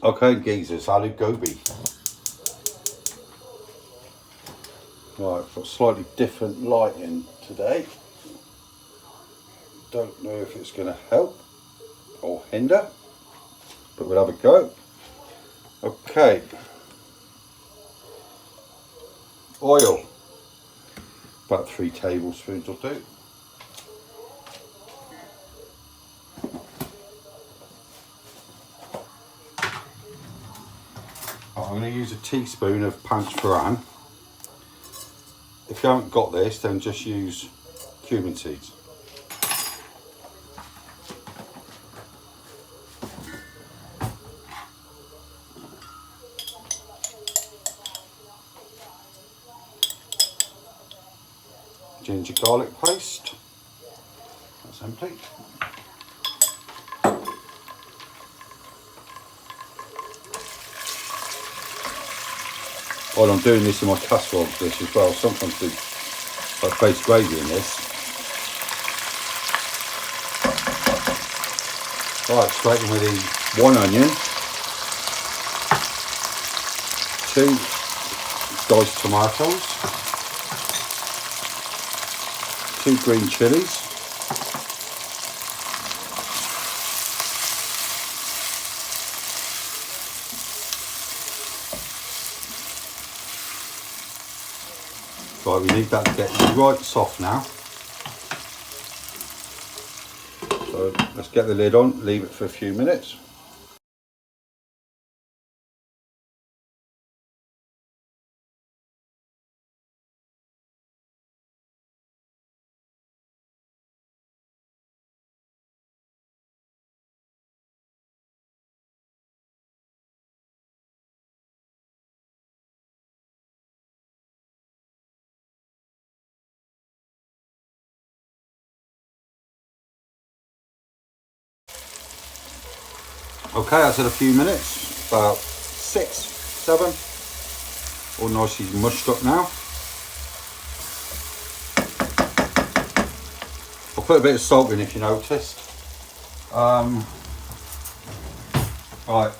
Okay, geezers, Aloo Gobi. Right, I've got slightly different lighting today. Don't know if it's going to help or hinder, but we'll have a go. Okay. Oil. About 3 tablespoons will do. I'm going to use a teaspoon of panchphoron. If you haven't got this, then just use cumin seeds. Ginger garlic paste. That's empty. While I'm doing this in my casserole dish as well, sometimes do like base gravy in this. Right, straight in with the 1 onion, 2 diced tomatoes, 2 green chilies, right, we need that to get right soft now. So let's get the lid on, leave it for a few minutes. Okay, that's in a few minutes, about 6, 7, all nicely mushed up now. I'll put a bit of salt in if you noticed. Right,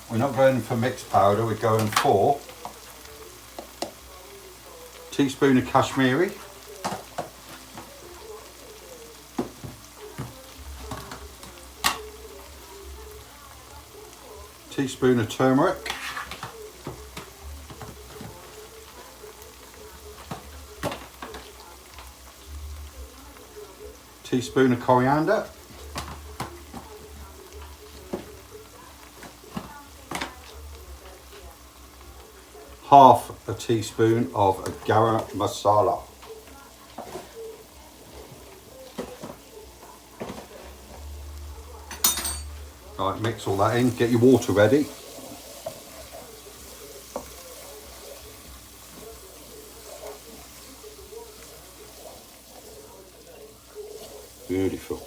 we're not going for mixed powder, we're going for a teaspoon of Kashmiri, teaspoon of turmeric, teaspoon of coriander, half a teaspoon of garam masala. Right, mix all that in, get your water ready. Beautiful.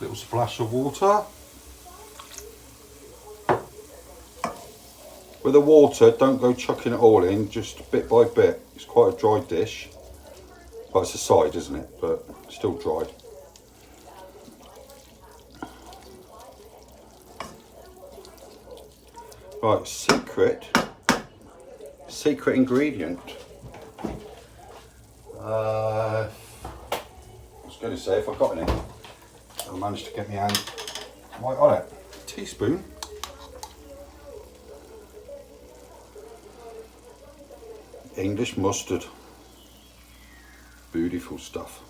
Little splash of water. With the water, don't go chucking it all in, just bit by bit. It's quite a dry dish. Well, it's a side, isn't it? But still dried. Right, secret ingredient. I was going to say, if I got any, I managed to get my hand right on it. Teaspoon. English mustard. Beautiful stuff.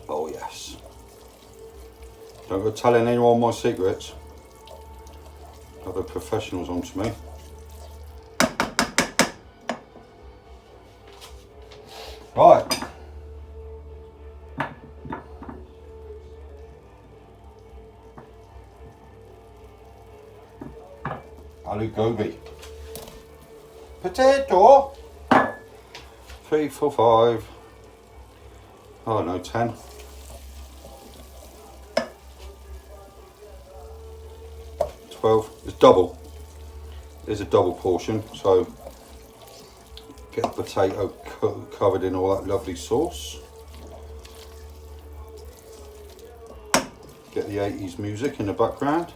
Oh yes. Don't go telling anyone my secrets. Have the professionals on to me. Right. Aloo Gobi. Potato. 3, 4, 5. Oh no, 10. 12. It's double. is a double portion, so get the potato covered in all that lovely sauce. Get the 80s music in the background.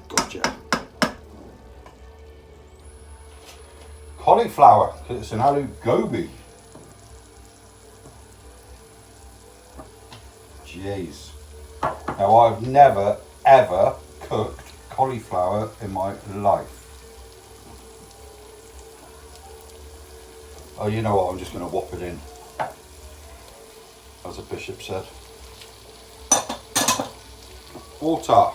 Gotcha. Cauliflower, because it's an Aloo Gobi. Jeez. Now I've never ever cooked cauliflower in my life. Oh, you know what, I'm just going to whop it in, as the bishop said. Water.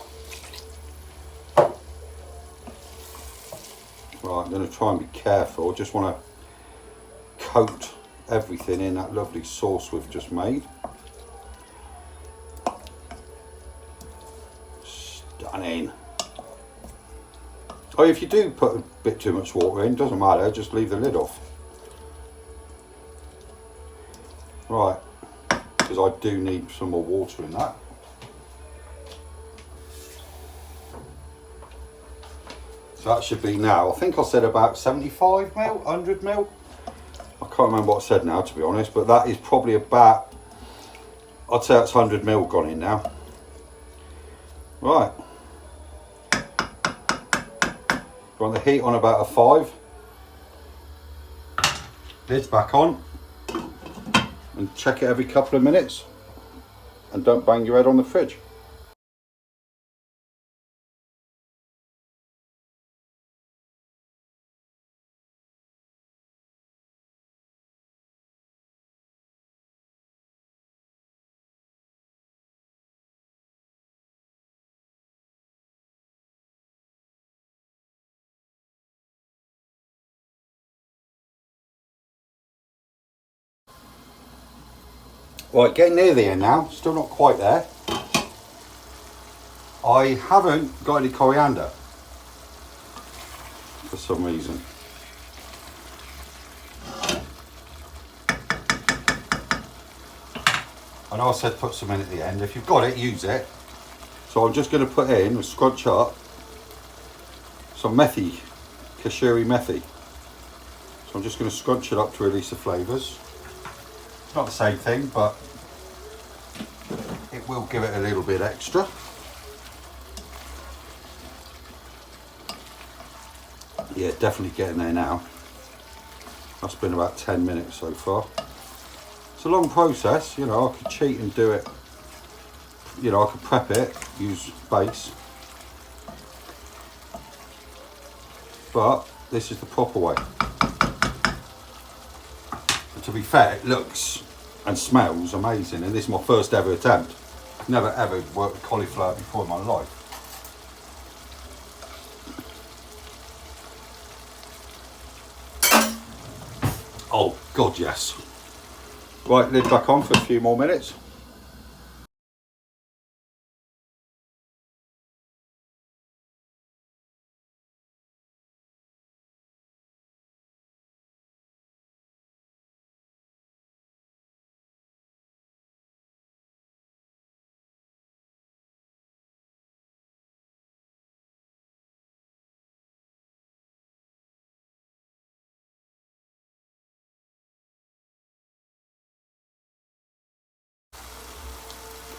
Right, I'm going to try and be careful. Just want to coat everything in that lovely sauce we've just made. Stunning. Oh, if you do put a bit too much water in, doesn't matter, just leave the lid off. Right, because I do need some more water in that. So that should be now, I think I said about 75 mil, 100 mil. I can't remember what I said now, to be honest, but that is probably about, I'd say that's 100 mil gone in now. Right. Want the heat on about a 5. Lid's back on. And check it every couple of minutes. And don't bang your head on the fridge. Right, getting near the end now, still not quite there. I haven't got any coriander for some reason. I know I said put some in at the end. If you've got it, use it. So I'm just going to put in, scrunch up, some methi, kashiri methi. So I'm just going to scrunch it up to release the flavours. It's not the same thing, but it will give it a little bit extra. Yeah, definitely getting there now. That's been about 10 minutes so far. It's a long process, you know, I could cheat and do it. You know, I could prep it, use base. But this is the proper way. And to be fair, it looks and smells amazing, and this is my first ever attempt. Never ever worked with cauliflower before in my life. Oh God, yes. Right, lid back on for a few more minutes.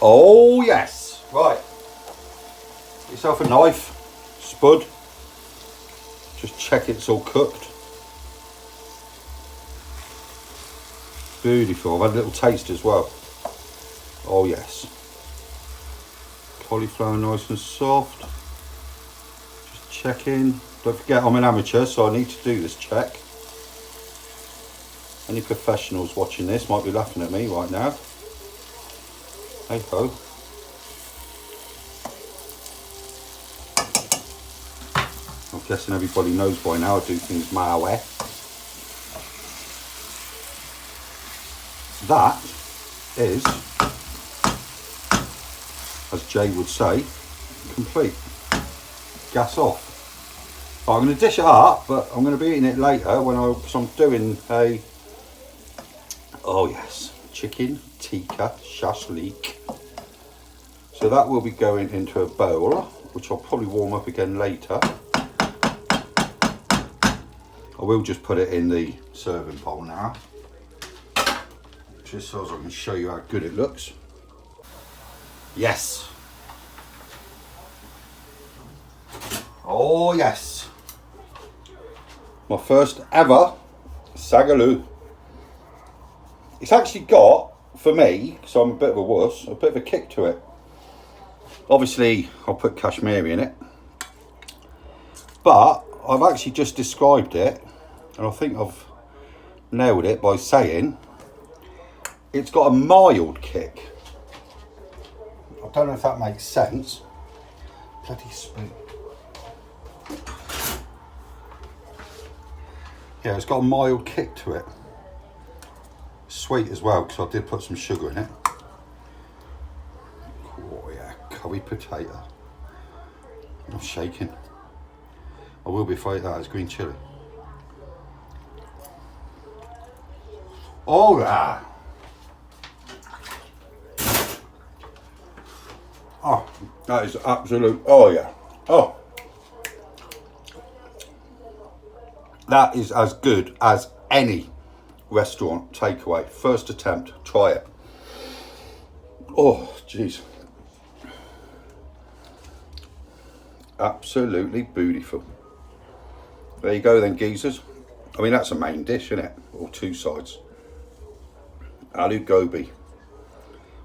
Oh yes, right. Get yourself a knife, spud. Just check it's all cooked. Beautiful. I've had a little taste as well. Oh yes. Cauliflower nice and soft. Just checking. Don't forget I'm an amateur, so I need to do this check. Any professionals watching this might be laughing at me right now. Hey ho. I'm guessing everybody knows by now I do things my way. That is, as Jay would say, complete. Gas off. I'm going to dish it up, but I'm going to be eating it later because I'm doing a, oh yes, chicken tikka shashlik. So that will be going into a bowl which I'll probably warm up again later. I will just put it in the serving bowl now, just so I can show you how good it looks. Yes. Oh yes. My first ever sagaloo. It's actually got, for me, because I'm a bit of a wuss, a bit of a kick to it. Obviously, I'll put Kashmiri in it. But I've actually just described it, and I think I've nailed it by saying it's got a mild kick. I don't know if that makes sense. Bloody spoon. Yeah, it's got a mild kick to it. Sweet as well, because I did put some sugar in it. Oh yeah, curry potato. I'm shaking. I will be afraid that is green chilli. Oh yeah. Oh, that is absolute, oh yeah. Oh. That is as good as any restaurant takeaway. First attempt, try it. Oh, jeez. Absolutely beautiful. There you go then, geezers. I mean, that's a main dish, isn't it? Or two sides. Aloo Gobi.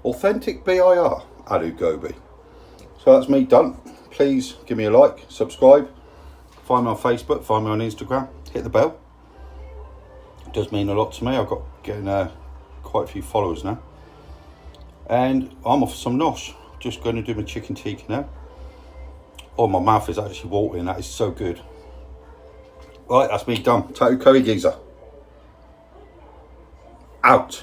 Authentic BiR Aloo Gobi. So that's me done. Please give me a like, subscribe. Find me on Facebook, find me on Instagram. Hit the bell. It does mean a lot to me. I've got getting quite a few followers now. And I'm off for some nosh. Just going to do my chicken tikka now. Oh, my mouth is actually watering. That is so good. Right, that's me done. Tattoo curry geezer. Out.